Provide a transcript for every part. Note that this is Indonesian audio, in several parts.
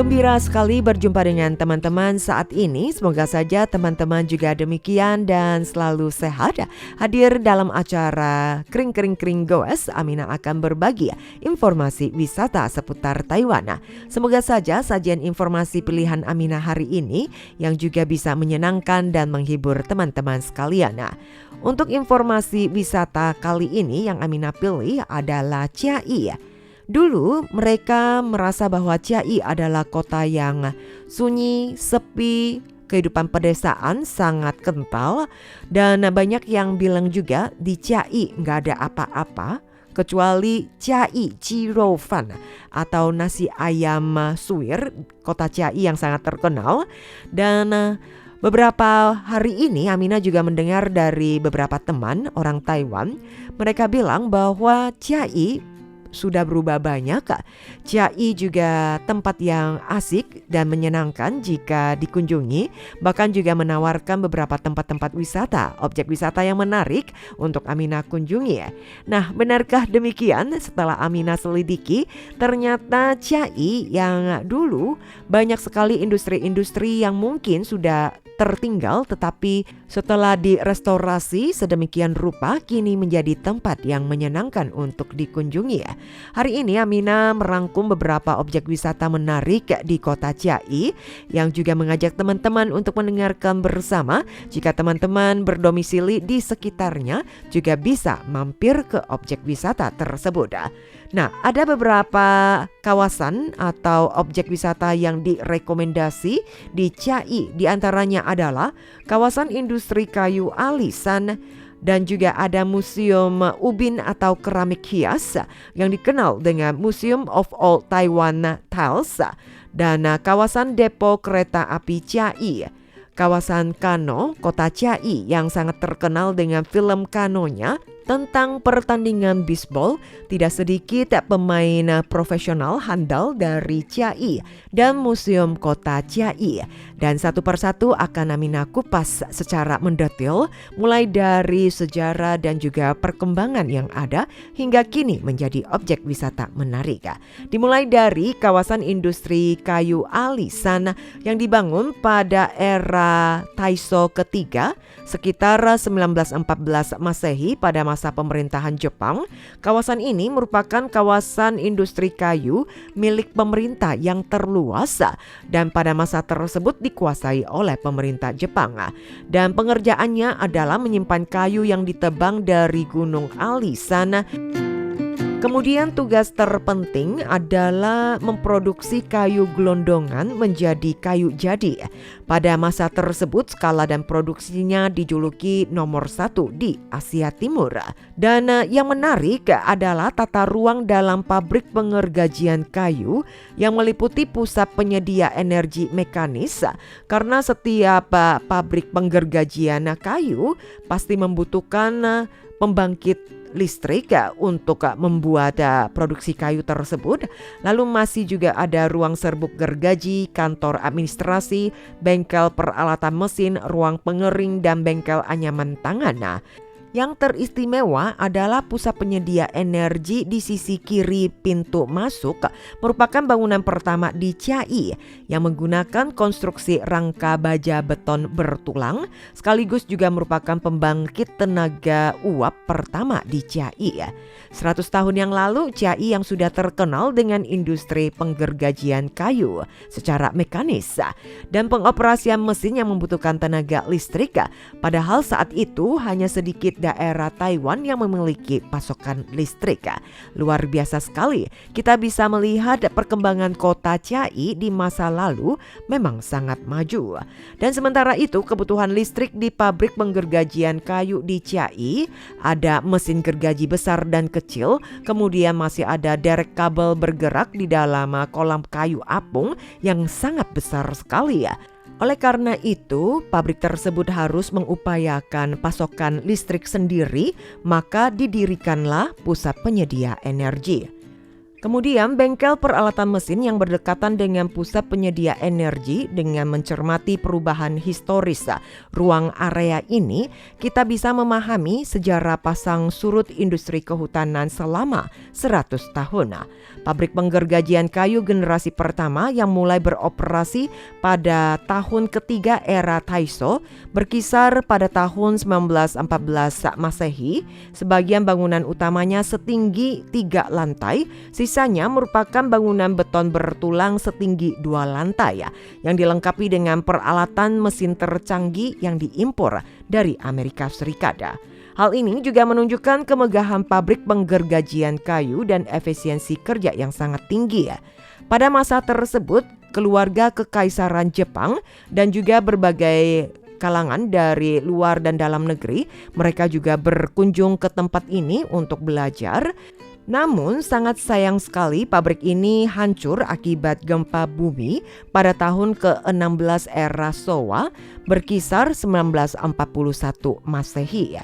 Gembira sekali berjumpa dengan teman-teman saat ini. Semoga saja teman-teman juga demikian dan selalu sehat. Hadir dalam acara Kring Kring Kring Goes, Amina akan berbagi informasi wisata seputar Taiwan. Semoga saja sajian informasi pilihan Amina hari ini yang juga bisa menyenangkan dan menghibur teman-teman sekalian. Untuk informasi wisata kali ini yang Amina pilih adalah Chiayi. Dulu mereka merasa bahwa Chiayi adalah kota yang sunyi, sepi, kehidupan pedesaan sangat kental, dan banyak yang bilang juga di Chiayi nggak ada apa-apa kecuali Chiayi Chiro Fan atau nasi ayam suwir, kota Chiayi yang sangat terkenal. Dan beberapa hari ini Amina juga mendengar dari beberapa teman orang Taiwan, mereka bilang bahwa Chiayi sudah berubah banyak. Chiayi juga tempat yang asik dan menyenangkan jika dikunjungi, bahkan juga menawarkan beberapa tempat-tempat wisata, objek wisata yang menarik untuk Amina kunjungi. Nah, benarkah demikian? Setelah Amina selidiki, ternyata Chiayi yang dulu banyak sekali industri-industri yang mungkin sudah tertinggal, tetapi setelah direstorasi sedemikian rupa kini menjadi tempat yang menyenangkan untuk dikunjungi. Hari ini Amina merangkum beberapa objek wisata menarik di kota Chiayi yang juga mengajak teman-teman untuk mendengarkan bersama. Jika teman-teman berdomisili di sekitarnya juga bisa mampir ke objek wisata tersebut. Nah, ada beberapa kawasan atau objek wisata yang direkomendasi di Chiayi. Di antaranya adalah kawasan industri kayu alisan, dan juga ada Museum Ubin atau keramik hias yang dikenal dengan Museum of Old Taiwan Tiles, dan kawasan depo kereta api Chiayi. Kawasan Kano, kota Chiayi yang sangat terkenal dengan film Kanonya tentang pertandingan bisbol. Tidak sedikit pemain profesional handal dari Chiayi dan Museum Kota Chiayi. Dan satu persatu akan Amina kupas secara mendetail, mulai dari sejarah dan juga perkembangan yang ada hingga kini menjadi objek wisata menarik. Dimulai dari kawasan industri kayu alisan yang dibangun pada era Taisho ketiga sekitar 1914 Masehi pada masa pemerintahan Jepang. Kawasan ini merupakan kawasan industri kayu milik pemerintah yang terluas dan pada masa tersebut dikuasai oleh pemerintah Jepang. Dan pengerjaannya adalah menyimpan kayu yang ditebang dari gunung alisan. Kemudian tugas terpenting adalah memproduksi kayu gelondongan menjadi kayu jadi. Pada masa tersebut skala dan produksinya dijuluki nomor 1 di Asia Timur. Dan yang menarik adalah tata ruang dalam pabrik pengergajian kayu yang meliputi pusat penyedia energi mekanis, karena setiap pabrik penggergajian kayu pasti membutuhkan pembangkit listrik untuk membuat produksi kayu tersebut. Lalu masih juga ada ruang serbuk gergaji, kantor administrasi, bengkel peralatan mesin, ruang pengering, dan bengkel anyaman tangan. Yang teristimewa adalah pusat penyedia energi di sisi kiri pintu masuk, merupakan bangunan pertama di Chiayi yang menggunakan konstruksi rangka baja beton bertulang, sekaligus juga merupakan pembangkit tenaga uap pertama di Chiayi. 100 tahun yang lalu Chiayi yang sudah terkenal dengan industri penggergajian kayu secara mekanis dan pengoperasian mesin yang membutuhkan tenaga listrik, padahal saat itu hanya sedikit daerah Taiwan yang memiliki pasokan listrik. Luar biasa sekali, kita bisa melihat perkembangan kota Chiayi di masa lalu memang sangat maju. Dan sementara itu kebutuhan listrik di pabrik penggergajian kayu di Chiayi ada mesin gergaji besar dan kecil, kemudian masih ada derek kabel bergerak di dalam kolam kayu apung yang sangat besar sekali. Oleh karena itu, pabrik tersebut harus mengupayakan pasokan listrik sendiri, maka didirikanlah pusat penyedia energi. Kemudian bengkel peralatan mesin yang berdekatan dengan pusat penyedia energi. Dengan mencermati perubahan historis ruang area ini, kita bisa memahami sejarah pasang surut industri kehutanan selama 100 tahun. Pabrik penggergajian kayu generasi pertama yang mulai beroperasi pada tahun ketiga era Taisho berkisar pada tahun 1914 Masehi. Sebagian bangunan utamanya setinggi 3 lantai, sisanya merupakan bangunan beton bertulang setinggi 2 lantai yang dilengkapi dengan peralatan mesin tercanggih yang diimpor dari Amerika Serikat. Hal ini juga menunjukkan kemegahan pabrik penggergajian kayu dan efisiensi kerja yang sangat tinggi. Pada masa tersebut, keluarga kekaisaran Jepang dan juga berbagai kalangan dari luar dan dalam negeri, mereka juga berkunjung ke tempat ini untuk belajar. Namun sangat sayang sekali pabrik ini hancur akibat gempa bumi pada tahun ke-16 era Showa berkisar 1941 Masehi.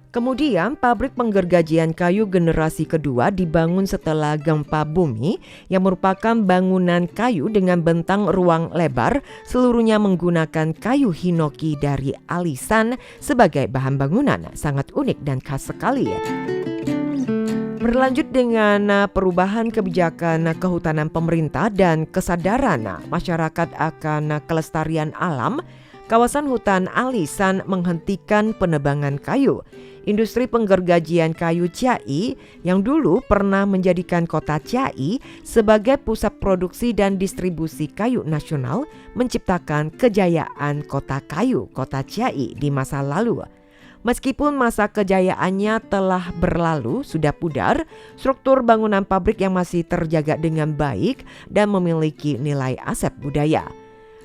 Kemudian pabrik penggergajian kayu generasi kedua dibangun setelah gempa bumi yang merupakan bangunan kayu dengan bentang ruang lebar, seluruhnya menggunakan kayu hinoki dari alisan sebagai bahan bangunan. Sangat unik dan khas sekali. Berlanjut dengan perubahan kebijakan kehutanan pemerintah dan kesadaran masyarakat akan kelestarian alam, kawasan hutan alisan menghentikan penebangan kayu. Industri penggergajian kayu Chiayi yang dulu pernah menjadikan kota Chiayi sebagai pusat produksi dan distribusi kayu nasional menciptakan kejayaan kota kayu, kota Chiayi di masa lalu. Meskipun masa kejayaannya telah berlalu, sudah pudar, struktur bangunan pabrik yang masih terjaga dengan baik dan memiliki nilai aset budaya.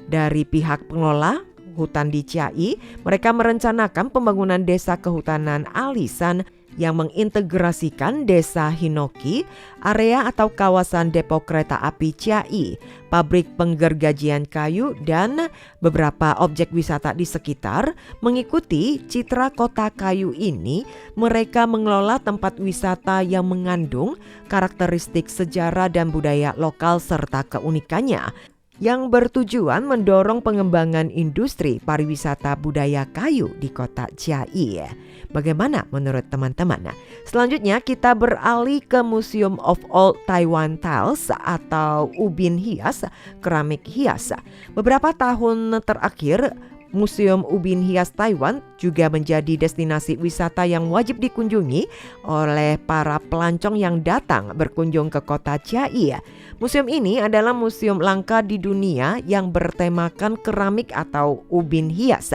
Dari pihak pengelola hutan di Chiayi, mereka merencanakan pembangunan desa kehutanan alisan yang mengintegrasikan desa Hinoki, area atau kawasan depo kereta api Chiayi, pabrik penggergajian kayu, dan beberapa objek wisata di sekitar. Mengikuti citra kota kayu ini, mereka mengelola tempat wisata yang mengandung karakteristik sejarah dan budaya lokal serta keunikannya, yang bertujuan mendorong pengembangan industri pariwisata budaya kayu di kota Chiayi. Bagaimana menurut teman-teman? Selanjutnya kita beralih ke Museum of Old Taiwan Tiles atau ubin hias, keramik hias. Beberapa tahun terakhir, Museum Ubin Hias Taiwan juga menjadi destinasi wisata yang wajib dikunjungi oleh para pelancong yang datang berkunjung ke kota Chiayi. Museum ini adalah museum langka di dunia yang bertemakan keramik atau ubin hias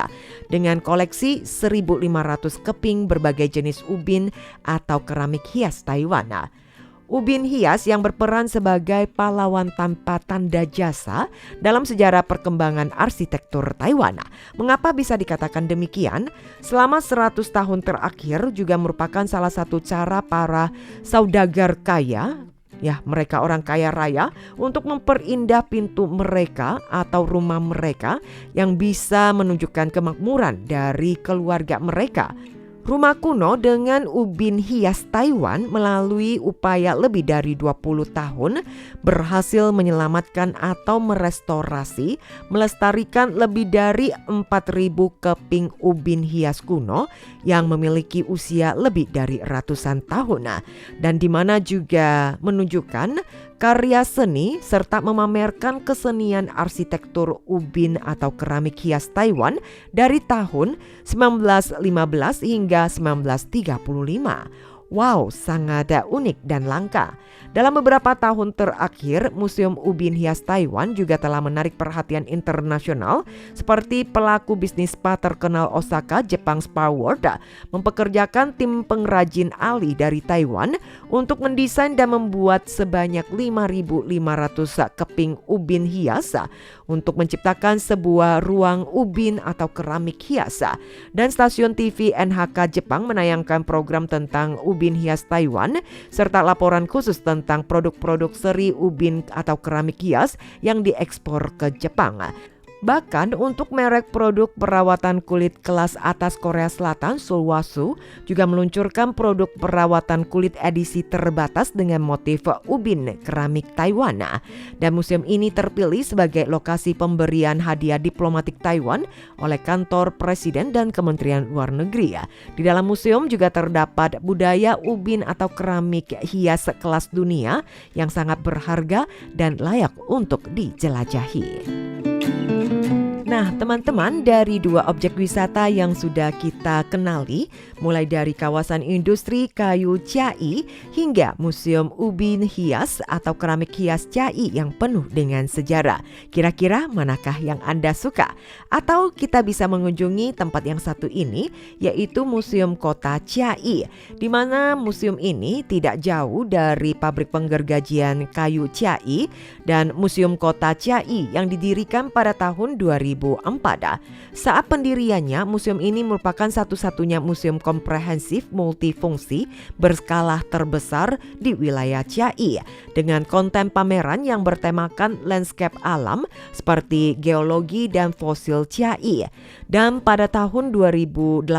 dengan koleksi 1.500 keping berbagai jenis ubin atau keramik hias Taiwan. Ubin hias yang berperan sebagai pahlawan tanpa tanda jasa dalam sejarah perkembangan arsitektur Taiwan. Mengapa bisa dikatakan demikian? Selama 100 tahun terakhir juga merupakan salah satu cara para saudagar kaya, mereka orang kaya raya, untuk memperindah pintu mereka atau rumah mereka yang bisa menunjukkan kemakmuran dari keluarga mereka. Rumah kuno dengan ubin hias Taiwan melalui upaya lebih dari 20 tahun berhasil menyelamatkan atau merestorasi, melestarikan lebih dari 4.000 keping ubin hias kuno yang memiliki usia lebih dari ratusan tahun, dan di mana juga menunjukkan karya seni serta memamerkan kesenian arsitektur ubin atau keramik hias Taiwan dari tahun 1915 hingga 1935. Wow, sangat unik dan langka. Dalam beberapa tahun terakhir, Museum Ubin Hias Taiwan juga telah menarik perhatian internasional seperti pelaku bisnis spa terkenal Osaka, Jepang Spa World, mempekerjakan tim pengrajin ahli dari Taiwan untuk mendesain dan membuat sebanyak 5.500 keping ubin hias untuk menciptakan sebuah ruang ubin atau keramik hias. Dan stasiun TV NHK Jepang menayangkan program tentang ubin hias Taiwan serta laporan khusus tentang produk-produk seri ubin atau keramik hias yang diekspor ke Jepang. Bahkan untuk merek produk perawatan kulit kelas atas Korea Selatan, Sulwhasoo, juga meluncurkan produk perawatan kulit edisi terbatas dengan motif ubin keramik Taiwan. Dan museum ini terpilih sebagai lokasi pemberian hadiah diplomatik Taiwan oleh kantor presiden dan Kementerian Luar Negeri. Di dalam museum juga terdapat budaya ubin atau keramik hias kelas dunia yang sangat berharga dan layak untuk dijelajahi. Nah, teman-teman, dari 2 objek wisata yang sudah kita kenali, mulai dari kawasan industri kayu Chiayi hingga Museum Ubin Hias atau keramik hias Chiayi yang penuh dengan sejarah. Kira-kira manakah yang Anda suka? Atau kita bisa mengunjungi tempat yang satu ini, yaitu Museum Kota Chiayi, di mana museum ini tidak jauh dari pabrik penggergajian kayu Chiayi dan Museum Kota Chiayi yang didirikan pada tahun 2004. Saat pendiriannya, museum ini merupakan satu-satunya museum komprehensif multifungsi berskala terbesar di wilayah Chiayi dengan konten pameran yang bertemakan landscape alam seperti geologi dan fosil Chiayi. Dan pada tahun 2018,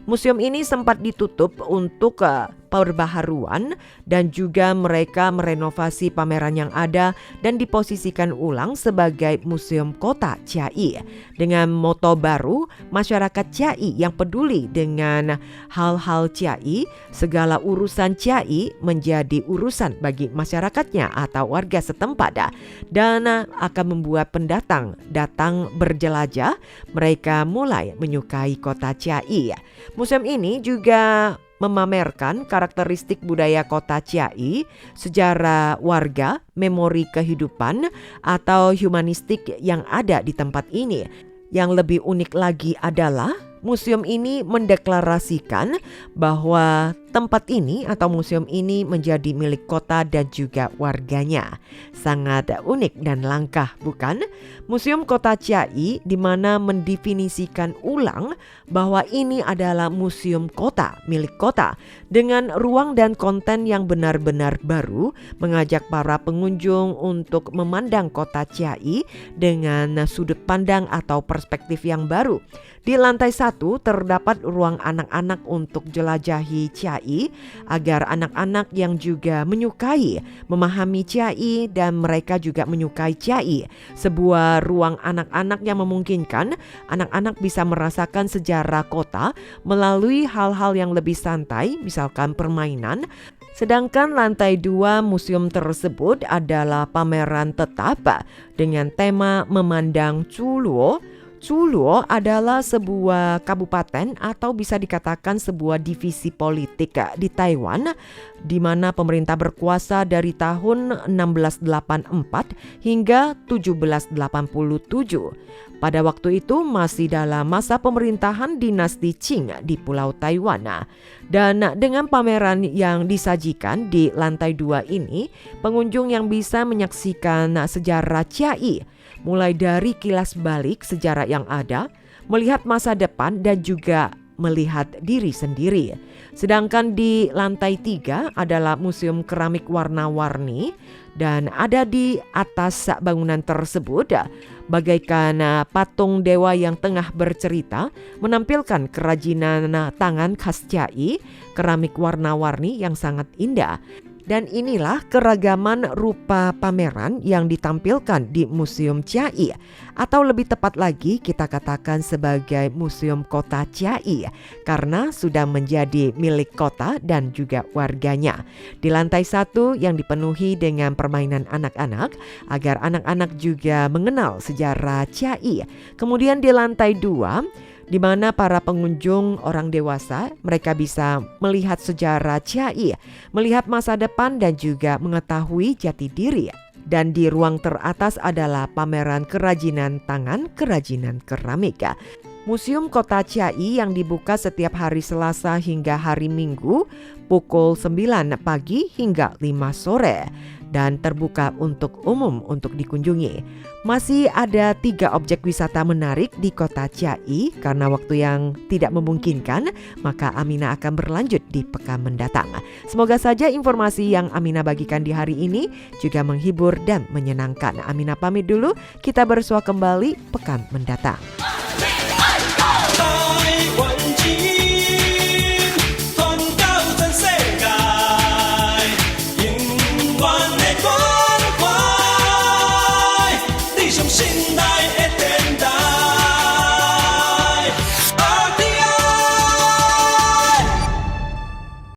museum ini sempat ditutup untuk perbaharuan dan juga mereka merenovasi pameran yang ada dan diposisikan ulang sebagai Museum Kota Chiayi. Dengan moto baru, masyarakat Chiayi yang peduli dengan hal-hal Chiayi, segala urusan Chiayi menjadi urusan bagi masyarakatnya atau warga setempat, dan akan membuat pendatang datang berjelajah, mereka mulai menyukai kota Chiayi. Museum ini juga memamerkan karakteristik budaya kota Chiayi, sejarah warga, memori kehidupan, atau humanistik yang ada di tempat ini. Yang lebih unik lagi adalah museum ini mendeklarasikan bahwa tempat ini atau museum ini menjadi milik kota dan juga warganya. Sangat unik dan langka, bukan? Museum Kota Chiayi di mana mendefinisikan ulang bahwa ini adalah museum kota, milik kota, dengan ruang dan konten yang benar-benar baru, mengajak para pengunjung untuk memandang kota Chiayi dengan sudut pandang atau perspektif yang baru. Di lantai 1 terdapat ruang anak-anak untuk jelajahi Chiayi agar anak-anak yang juga menyukai memahami Chiayi dan mereka juga menyukai Chiayi. Sebuah ruang anak-anak yang memungkinkan anak-anak bisa merasakan sejarah kota melalui hal-hal yang lebih santai, misalkan permainan. Sedangkan lantai 2 museum tersebut adalah pameran tetap dengan tema memandang Zuluo. Zuluo adalah sebuah kabupaten atau bisa dikatakan sebuah divisi politik di Taiwan di mana pemerintah berkuasa dari tahun 1684 hingga 1787. Pada waktu itu masih dalam masa pemerintahan dinasti Qing di Pulau Taiwan. Dan dengan pameran yang disajikan di lantai 2 ini, pengunjung yang bisa menyaksikan sejarah Chiayi mulai dari kilas balik sejarah yang ada, melihat masa depan dan juga melihat diri sendiri. Sedangkan di lantai 3 adalah museum keramik warna-warni dan ada di atas bangunan tersebut bagaikan patung dewa yang tengah bercerita menampilkan kerajinan tangan khas Chiayi, keramik warna-warni yang sangat indah. Dan inilah keragaman rupa pameran yang ditampilkan di Museum Chiayi, atau lebih tepat lagi kita katakan sebagai Museum Kota Chiayi, karena sudah menjadi milik kota dan juga warganya. Di lantai 1 yang dipenuhi dengan permainan anak-anak agar anak-anak juga mengenal sejarah Chiayi. Kemudian di lantai 2 di mana para pengunjung orang dewasa mereka bisa melihat sejarah Chiayi, melihat masa depan dan juga mengetahui jati diri. Dan di ruang teratas adalah pameran kerajinan tangan, kerajinan keramik. Museum Kota Chiai yang dibuka setiap hari Selasa hingga hari Minggu pukul 9 pagi hingga 5 sore dan terbuka untuk umum untuk dikunjungi. Masih ada 3 objek wisata menarik di Kota Chiai. Karena waktu yang tidak memungkinkan, maka Amina akan berlanjut di pekan mendatang. Semoga saja informasi yang Amina bagikan di hari ini juga menghibur dan menyenangkan. Amina pamit dulu, kita bersua kembali pekan mendatang.